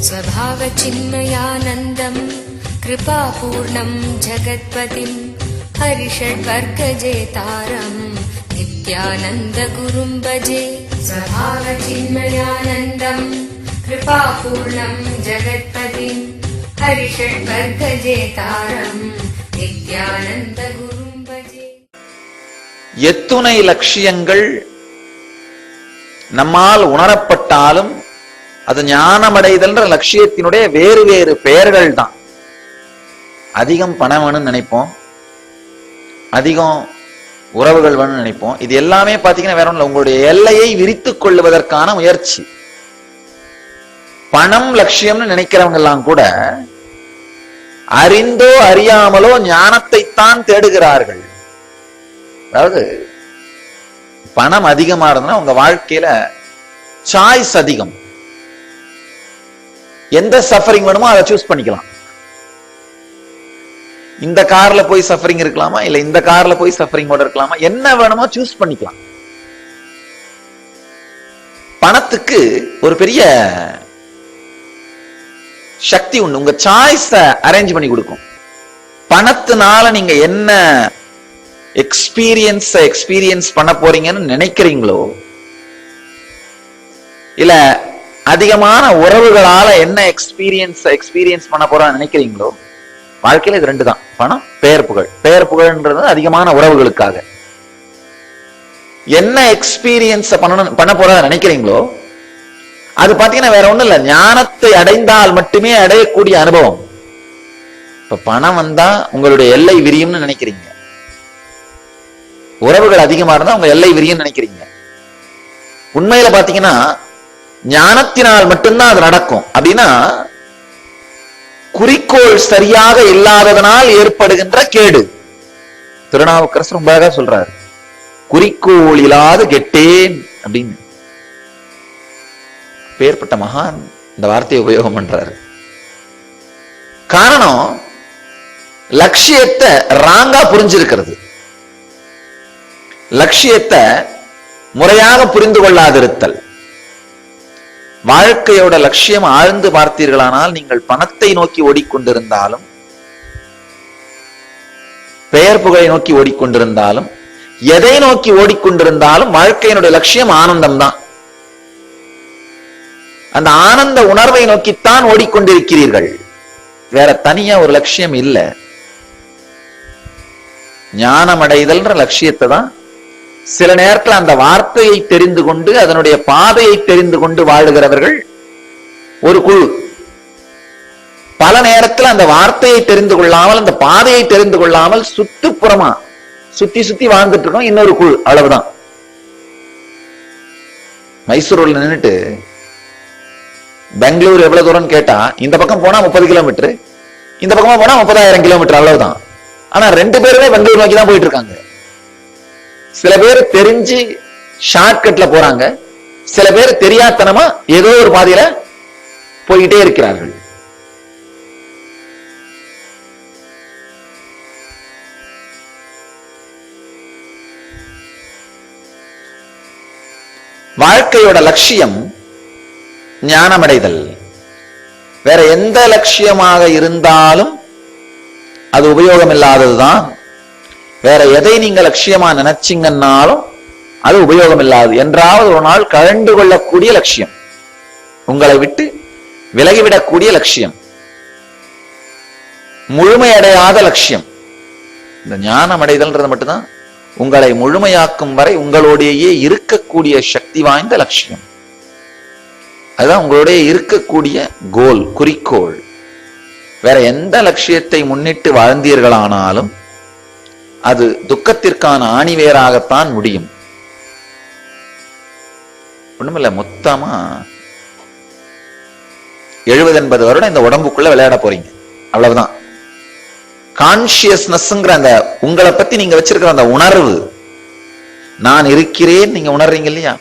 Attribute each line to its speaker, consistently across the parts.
Speaker 1: स्वभावचिन्मयानन्दम् कृपापूर्णम् जगत्पतिम् हरिषड्वर्गजेतारम् नित्यानन्दगुरुम् भजे। स्वभावचिन्मयानन्दम् कृपापूर्णम् जगत्पतिम् हरिषड्वर्गजेतारम् नित्यानन्दगुरुम् भजे।
Speaker 2: எத்துணை லட்சியங்கள் நம்மால் உணரப்பட்டாலும் அது ஞானமடைதல்ன்ற லட்சியத்தினுடைய வேறு வேறு பெயர்கள் தான். அதிகம் பணம் வேணும்னு நினைப்போம், அதிகம் உறவுகள் வேணும்னு நினைப்போம். இது எல்லாமே பாத்தீங்கன்னா வேற ஒன்றும் இல்லை, உங்களுடைய எல்லையை விரித்துக் கொள்வதற்கான முயற்சி. பணம் லட்சியம்னு நினைக்கிறவங்க எல்லாம் கூட அறிந்தோ அறியாமலோ ஞானத்தை தான் தேடுகிறார்கள். அதாவது பணம் அதிகமா இருந்ததுன்னா உங்க வாழ்க்கையில சாய்ஸ் அதிகம். எந்த சஃபரிங் வேணுமோ அதை சூஸ் பண்ணிக்கலாம். இந்த கார்ல போய் சஃபரிங் இருக்கலாமா, இல்ல இந்த கார்ல போய் சஃபரிங்கோட இருக்கலாமா, என்ன வேணுமோ சூஸ் பண்ணிக்கலாம். பணத்துக்கு ஒரு பெரிய சக்தி உண்டு, உங்க சாய்ஸ அரேஞ்ச் பண்ணி கொடுக்கும். பணத்தினால நீங்க என்ன எக்ஸ்பீரியன்ஸ் பண்ண போறீங்கன்னு நினைக்கிறீங்களோ, இல்ல அதிகமான உறவுகளால என்ன எக்ஸ்பீரியன்ஸ் பண்ண போறான்னு நினைக்கிறீங்களோ, வாழ்க்கையில இது ரெண்டு தான், பணம், பெயர் புகழ். பெயர் புகழ்ன்றது அதிகமான உறவுகளுக்காக. என்ன எக்ஸ்பீரியன்ஸ் பண்ண போறதா நினைக்கிறீங்களோ அது பாத்தீங்கன்னா வேற ஒண்ணும் இல்ல, ஞானத்தை அடைந்தால் மட்டுமே அடையக்கூடிய அனுபவம். இப்ப பணம் வந்தா உங்களுடைய எல்லை விரியும்னு நினைக்கிறீங்க, உறவுகள் அதிகமா இருந்தா உங்க எல்லை விரியும் நினைக்கிறீங்க. உண்மையில பாத்தீங்கன்னா ஞானத்தினால் மட்டும்தான் அது நடக்கும். அப்படின்னா குறிக்கோள் சரியாக இல்லாததனால் ஏற்படுகின்ற கேடு. திருநாவுக்கரசர் ரொம்ப அழகா சொல்றாரு, குறிக்கோள் இல்லாத கெட்டேன் அப்படின்னு. பேர்பட்ட மகான் இந்த வார்த்தையை உபயோகம் பண்றாரு. காரணம் லட்சியத்தை ராங்கா புரிஞ்சிருக்கிறது, லட்சியத்தை முறையாக புரிந்து கொள்ளாதிருத்தல். வாழ்க்கையோட லட்சியம் ஆழ்ந்து பார்த்தீர்களானால் நீங்கள் பணத்தை நோக்கி ஓடிக்கொண்டிருந்தாலும், பெயர் புகழை நோக்கி ஓடிக்கொண்டிருந்தாலும், எதை நோக்கி ஓடிக்கொண்டிருந்தாலும் வாழ்க்கையினுடைய லட்சியம் ஆனந்தம் தான். அந்த ஆனந்த உணர்வை நோக்கித்தான் ஓடிக்கொண்டிருக்கிறீர்கள், வேற தனியா ஒரு லட்சியம் இல்லை. ஞானமடைதல்ன்ற லட்சியத்தை தான் சில நேரத்தில் அந்த வார்த்தையை தெரிந்து கொண்டு அதனுடைய பாதையை தெரிந்து கொண்டு வாழுகிறவர்கள் ஒரு குழு. பல நேரத்தில் அந்த வார்த்தையை தெரிந்து கொள்ளாமல், அந்த பாதையை தெரிந்து கொள்ளாமல் சுத்துப்புறமா சுத்தி வாழ்ந்துட்டு இருக்கோம் இன்னொரு குழு. அவ்வளவுதான். மைசூர்ல நின்றுட்டு பெங்களூர் எவ்வளவு தூரம் கேட்டா இந்த பக்கம் போனா 30 கிலோமீட்டர், இந்த பக்கமா போனா 30,000 கிலோமீட்டர், அவ்வளவுதான். ஆனா ரெண்டு பேருமே பெங்களூர் நோக்கி தான் போயிட்டு இருக்காங்க. சில பேர் தெரிஞ்சு ஷார்ட்கட்ல போறாங்க, சில பேர் தெரியாதனமா ஏதோ ஒரு பாதையில போயிட்டே இருக்கிறார்கள். வாழ்க்கையோட லட்சியம் ஞானமடைதல். வேற எந்த லட்சியமாக இருந்தாலும் அது உபயோகம் இல்லாததுதான். வேற எதை நீங்க லட்சியமா நினைச்சீங்கன்னாலும் அது உபயோகம் இல்லாது. என்றாவது ஒரு நாள் கழண்டு கொள்ளக்கூடிய லட்சியம், உங்களை விட்டு விலகிவிடக்கூடிய லட்சியம், முழுமையடையாத லட்சியம். இந்த ஞானம் அடைதல்ன்றது மட்டும்தான் உங்களை முழுமையாக்கும் வரை உங்களோடையே இருக்கக்கூடிய சக்தி வாய்ந்த லட்சியம். அதுதான் உங்களுடைய இருக்கக்கூடிய கோல், குறிக்கோள். வேற எந்த லட்சியத்தை முன்னிட்டு வாழ்ந்தீர்களானாலும் அது துக்கத்திற்கான ஆணிவேராகத்தான் முடியும். ஒண்ணுமில்ல, மொத்தமா 70-80 வருடம் இந்த உடம்புக்குள்ள விளையாட போறீங்க, அவ்வளவுதான். கான்சியஸ்னஸ்ங்கிற அந்த உங்களை பத்தி நீங்க வச்சிருக்கிற அந்த உணர்வு, நான் இருக்கிறேன் நீங்க உணர்றீங்க இல்லையா,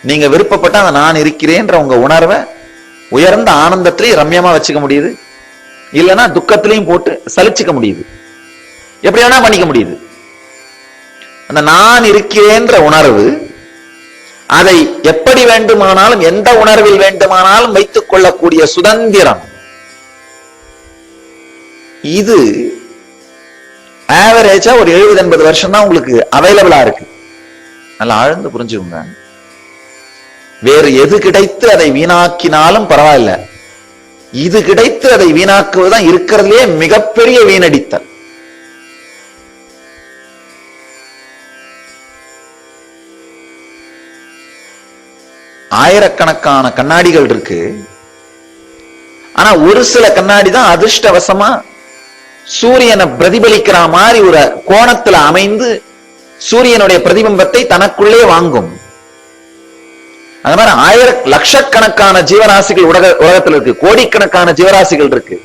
Speaker 2: நீங்க விருப்பப்பட்ட அந்த நான் இருக்கிறேன்ற உங்க உணர்வை உயர்ந்த ஆனந்தத்திலேயே ரம்யமா வச்சுக்க முடியுது, இல்லைன்னா துக்கத்திலையும் போட்டு சலிச்சுக்க முடியுது, எப்படி வேணா பண்ணிக்க முடியுது. அந்த நான் இருக்கிறேன்ற உணர்வு அதை எப்ப எப்படி வேண்டுமானாலும் எந்த உணர்வில் வேண்டுமானாலும் வைத்துக் கொள்ளக்கூடிய சுதந்திரம். இது ஆவரேஜா ஒரு 70-80 வருஷம் தான் உங்களுக்கு அவைலபிளா இருக்கு. நல்லா ஆழ்ந்து புரிஞ்சுக்கோங்க. வேறு எது கிடைத்து அதை வீணாக்கினாலும் பரவாயில்ல, இது கிடைத்து அதை வீணாக்குவதுதான் இருக்கிறதுலே மிகப்பெரிய வீணடித்தல். ஆயிரக்கணக்கான கண்ணாடிகள் இருக்கு. ஆனா ஒரு சில கண்ணாடி தான் அதிர்ஷ்டவசமா சூரியனை பிரதிபலிக்கிற மாதிரி ஒரு கோணத்துல அமைந்து சூரியனுடைய பிரதிபிம்பத்தை தனக்குள்ளே வாங்கும். அது மாதிரி லட்சக்கணக்கான ஜீவராசிகள் உலகத்தில் இருக்கு, கோடிக்கணக்கான ஜீவராசிகள் இருக்கு.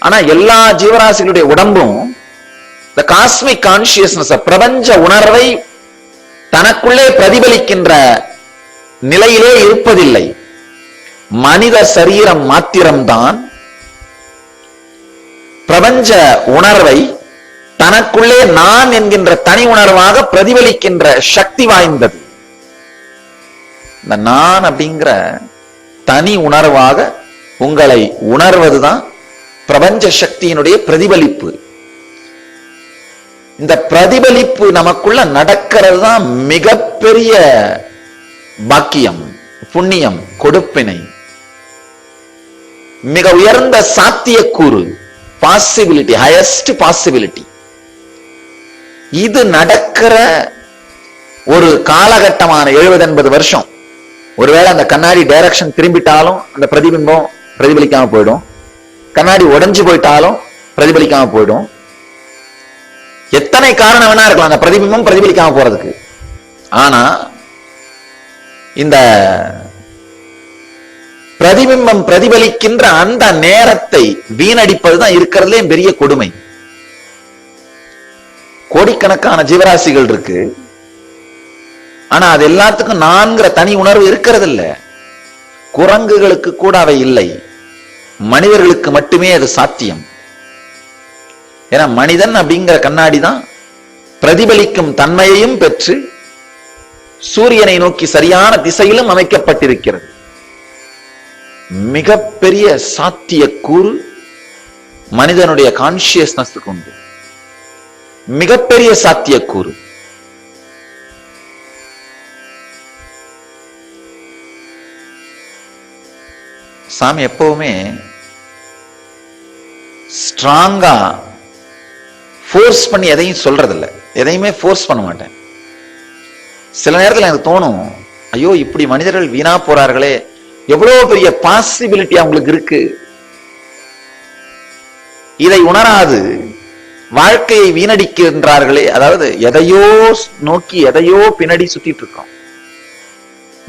Speaker 2: ஆனா எல்லா ஜீவராசிகளுடைய உடம்பும் இந்த காஸ்மிக் கான்சியஸ்னஸ், பிரபஞ்ச உணர்வை தனக்குள்ளே பிரதிபலிக்கின்ற நிலையிலே இருப்பதில்லை. மனித சரீரம் மாத்திரம்தான் பிரபஞ்ச உணர்வை தனக்குள்ளே நான் என்கின்ற தனி உணர்வாக பிரதிபலிக்கின்ற சக்தி வாய்ந்தது. இந்த நான் அப்படிங்கிற தனி உணர்வாக உங்களை உணர்வதுதான் பிரபஞ்ச சக்தியினுடைய பிரதிபலிப்பு. இந்த பிரதிபலிப்பு நமக்குள்ள நடக்கிறது தான் மிகப்பெரிய பாக்கியம், புண்ணியம், கொடுப்பினை, மிக உயர்ந்த சாத்தியக்கூறு, பாசிபிலிட்டி, ஹையஸ்ட் பாசிபிலிட்டி. இது நடக்கிற ஒரு காலகட்டமான 70-80 வருஷம். ஒருவேளை அந்த கண்ணாடி டைரக்ஷன் திரும்பிட்டாலும் அந்த பிரதிபிம்பம் பிரதிபலிக்காம போயிடும், கண்ணாடி உடைஞ்சு போயிட்டாலும் பிரதிபலிக்காம போயிடும். எத்தனை காரணம் வேணா இருக்கலாம் அந்த பிரதிபிம்பம் பிரதிபலிக்காம போறதுக்கு. ஆனா இந்த பிரதிபிம்பம் பிரதிபலிக்கின்ற அந்த நேரத்தை வீணடிப்பதுதான் இருக்கிறதுலே பெரிய கொடுமை. கோடிக்கணக்கான ஜீவராசிகள் இருக்கு, ஆனா அது எல்லாத்துக்கும் நான்கிற தனி உணர்வு இருக்கிறது இல்ல. குரங்குகளுக்கு கூட அவை இல்லை, மனிதர்களுக்கு மட்டுமே அது சாத்தியம். ஏன்னா மனிதன் அப்படிங்கிற கண்ணாடி தான் பிரதிபலிக்கும் தன்மையையும் பெற்று சூரியனை நோக்கி சரியான திசையிலும் அமைக்கப்பட்டிருக்கிறது. மிகப்பெரிய சாத்தியக்கூறு மனிதனுடைய கான்சியஸ்னஸ் உண்டு, மிகப்பெரிய சாத்தியக்கூறு. சாமி எப்பவுமே ஸ்ட்ராங்கா ஃபோர்ஸ் பண்ணி எதையும் சொல்றதில்ல, எதையுமே ஃபோர்ஸ் பண்ண மாட்டேன். சில நேரத்தில் எனக்கு தோணும், ஐயோ இப்படி மனிதர்கள் வீணா போறார்களே, எவ்வளவு பெரிய பாசிபிலிட்டி அவங்களுக்கு இருக்கு, இதை உணராது வாழ்க்கையை வீணடிக்கின்றார்களே. அதாவது எதையோ நோக்கி எதையோ பின்னாடி சுத்திட்டு இருக்கோம்.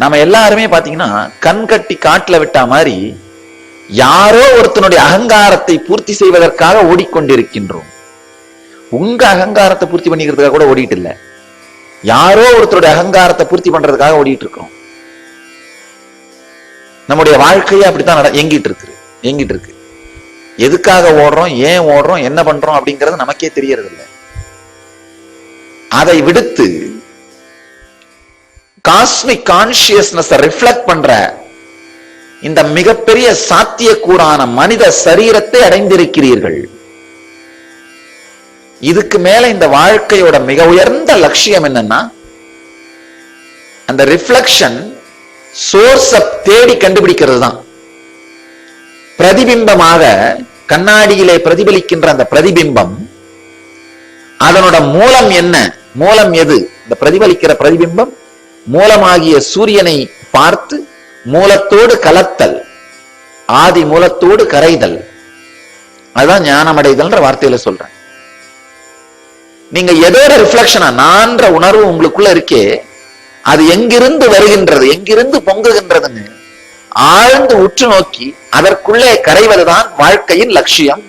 Speaker 2: நாம எல்லாருமே பாத்தீங்கன்னா கண் கட்டி காட்டுல விட்டா மாதிரி யாரோ ஒருத்தனுடைய அகங்காரத்தை பூர்த்தி செய்வதற்காக ஓடிக்கொண்டிருக்கின்றோம். உங்க அகங்காரத்தை பூர்த்தி பண்ணிக்கிறதுக்காக கூட ஓடிட்டு இல்லை, யாரோ ஒருத்தருடைய அகங்காரத்தை பூர்த்தி பண்றதுக்காக ஓடிட்டு இருக்கோம். நம்முடைய வாழ்க்கையே அப்படித்தான் எங்கிட்டு இருக்கு. எதுக்காக ஓடுறோம், ஏன் ஓடுறோம், என்ன பண்றோம் அப்படிங்கிறது நமக்கே தெரியறது இல்லை. அதை விடுத்து காஸ்மிக் கான்சியஸ்னஸ் ரிஃப்ளெக்ட் பண்ற இந்த மிகப்பெரிய சாத்தியக்கூறான மனித சரீரத்தை அடைந்திருக்கிறீர்கள். இதுக்கு மேல இந்த வாழ்க்கையோட மிக உயர்ந்த லட்சியம் என்னன்னா, அந்த ரிஃப்ளெக்ஷன் சோர்ஸ தேடி கண்டுபிடிக்கிறது தான். பிரதிபிம்பமாக கண்ணாடியிலே பிரதிபலிக்கின்ற அந்த பிரதிபிம்பம், அதனோட மூலம் என்ன, மூலம் எது? இந்த பிரதிபலிக்கிற பிரதிபிம்பம் மூலமாகிய சூரியனை பார்த்து மூலத்தோடு கலத்தல், ஆதி மூலத்தோடு கரைதல். அதுதான் ஞானமடைதல்ன்ற வார்த்தையில சொல்றேன். நீங்க எதோட ரிஃப்ளெக்ஷனா நான்ற உணர்வு உங்களுக்குள்ள இருக்கே, அது எங்கிருந்து வருகின்றது, எங்கிருந்து பொங்குகின்றதுன்னு ஆழ்ந்து உற்று நோக்கி அதற்குள்ளே கரைவதுதான் வாழ்க்கையின் லட்சியம்,